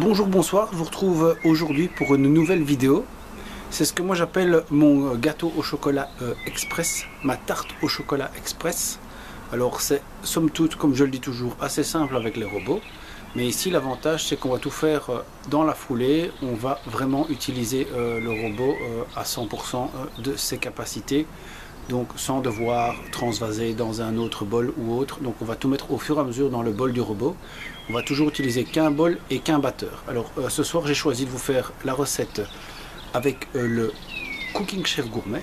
Bonjour, bonsoir, je vous retrouve aujourd'hui pour une nouvelle vidéo. C'est ce que moi j'appelle mon gâteau au chocolat express, ma tarte au chocolat express. Alors c'est somme toute, comme je le dis toujours, assez simple avec les robots. Mais ici l'avantage c'est qu'on va tout faire dans la foulée. On va vraiment utiliser le robot à 100% de ses capacités. Donc sans devoir transvaser dans un autre bol ou autre. Donc on va tout mettre au fur et à mesure dans le bol du robot. On va toujours utiliser qu'un bol et qu'un batteur. Alors ce soir j'ai choisi de vous faire la recette avec le Cooking Chef Gourmet.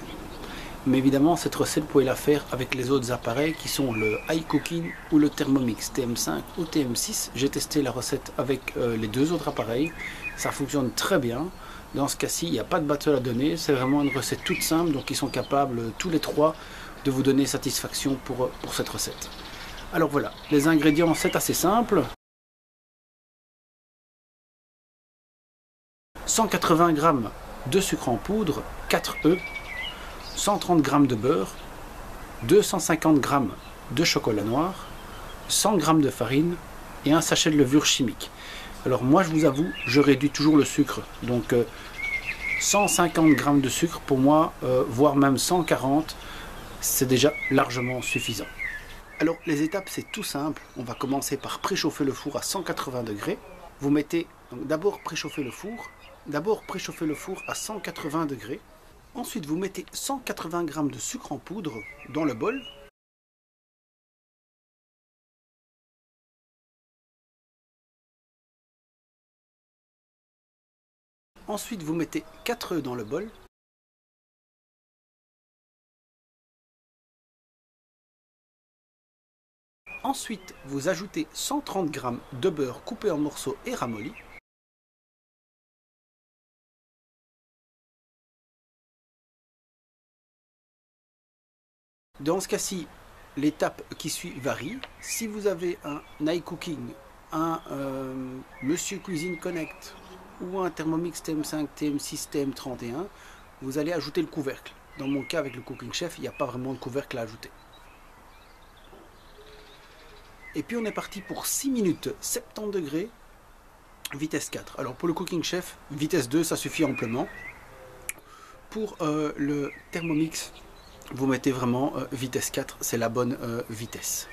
Mais évidemment cette recette vous pouvez la faire avec les autres appareils qui sont le iCooking ou le Thermomix TM5 ou TM6. J'ai testé la recette avec les deux autres appareils. Ça fonctionne très bien. Dans ce cas-ci, il n'y a pas de batteur à donner. C'est vraiment une recette toute simple. Donc ils sont capables tous les trois de vous donner satisfaction pour cette recette. Alors voilà, les ingrédients c'est assez simple. 180 g de sucre en poudre, 4 œufs, 130 g de beurre, 250 g de chocolat noir, 100 g de farine et un sachet de levure chimique. Alors moi je vous avoue, je réduis toujours le sucre. Donc 150 g de sucre pour moi, voire même 140, c'est déjà largement suffisant. Alors les étapes c'est tout simple. On va commencer par préchauffer le four à 180 degrés. Vous mettez d'abord préchauffer le four. D'abord préchauffer le four à 180 degrés. Ensuite, vous mettez 180 g de sucre en poudre dans le bol. Ensuite, vous mettez 4 œufs dans le bol. Ensuite, vous ajoutez 130 g de beurre coupé en morceaux et ramolli. Dans ce cas-ci, l'étape qui suit varie. Si vous avez un iCooking, un Monsieur Cuisine Connect ou un Thermomix TM5, TM6, TM31, vous allez ajouter le couvercle. Dans mon cas, avec le Cooking Chef, il n'y a pas vraiment de couvercle à ajouter. Et puis on est parti pour 6 minutes, 70 degrés, vitesse 4. Alors pour le Cooking Chef, vitesse 2, ça suffit amplement. Pour le Thermomix, vous mettez vraiment vitesse 4, c'est la bonne vitesse.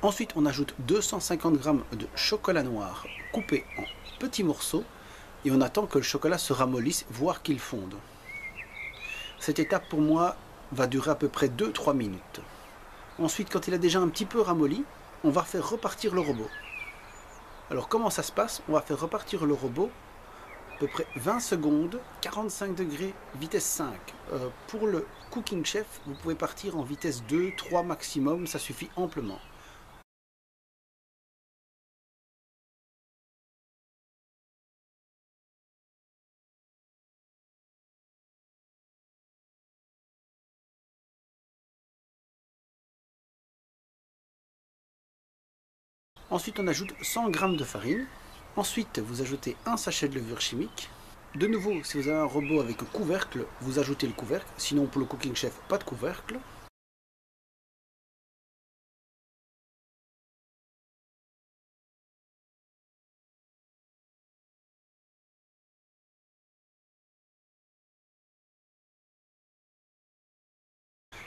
Ensuite, on ajoute 250 g de chocolat noir coupé en petits morceaux et on attend que le chocolat se ramollisse, voire qu'il fonde. Cette étape pour moi va durer à peu près 2-3 minutes. Ensuite, quand il a déjà un petit peu ramolli, on va faire repartir le robot. Alors comment ça se passe? On va faire repartir le robot à peu près 20 secondes, 45 degrés, vitesse 5. Pour le Cooking Chef, vous pouvez partir en vitesse 2, 3 maximum, ça suffit amplement. Ensuite, on ajoute 100 g de farine. Ensuite, vous ajoutez un sachet de levure chimique. De nouveau, si vous avez un robot avec un couvercle, vous ajoutez le couvercle. Sinon, pour le Cooking Chef, pas de couvercle.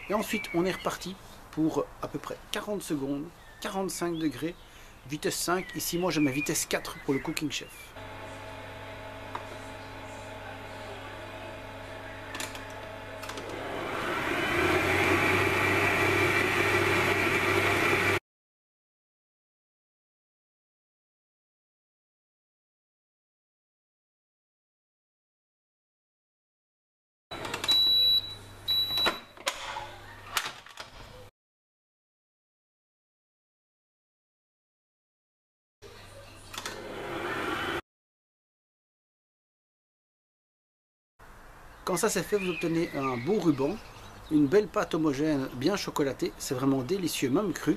Et ensuite, on est reparti pour à peu près 40 secondes, 45 degrés, vitesse 5. Ici, moi, je mets vitesse 4 pour le Cooking Chef. Quand ça c'est fait, vous obtenez un beau ruban, une belle pâte homogène bien chocolatée. C'est vraiment délicieux, même cru.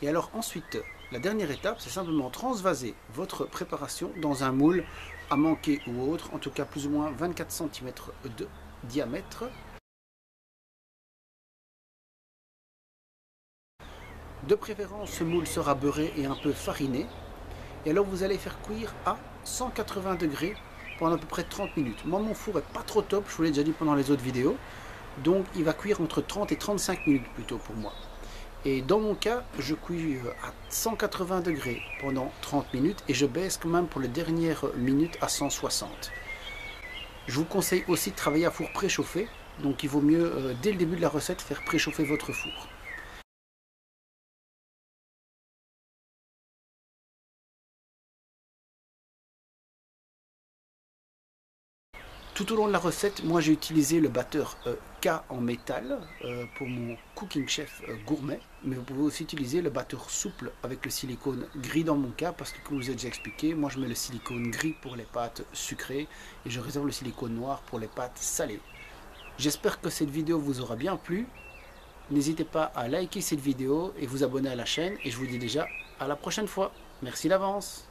Et alors ensuite, la dernière étape, c'est simplement transvaser votre préparation dans un moule à manquer ou autre, en tout cas plus ou moins 24 cm de diamètre. De préférence, ce moule sera beurré et un peu fariné. Et alors vous allez faire cuire à 180 degrés pendant à peu près 30 minutes. Moi mon four est pas trop top, je vous l'ai déjà dit pendant les autres vidéos. Donc il va cuire entre 30 et 35 minutes plutôt pour moi. Et dans mon cas, je cuis à 180 degrés pendant 30 minutes et je baisse quand même pour les dernières minutes à 160. Je vous conseille aussi de travailler à four préchauffé. Donc il vaut mieux dès le début de la recette faire préchauffer votre four. Tout au long de la recette, moi j'ai utilisé le batteur K en métal pour mon Cooking Chef gourmet, mais vous pouvez aussi utiliser le batteur souple avec le silicone gris dans mon cas, parce que comme je vous ai déjà expliqué, moi je mets le silicone gris pour les pâtes sucrées et je réserve le silicone noir pour les pâtes salées. J'espère que cette vidéo vous aura bien plu. N'hésitez pas à liker cette vidéo et vous abonner à la chaîne, et je vous dis déjà à la prochaine fois. Merci d'avance.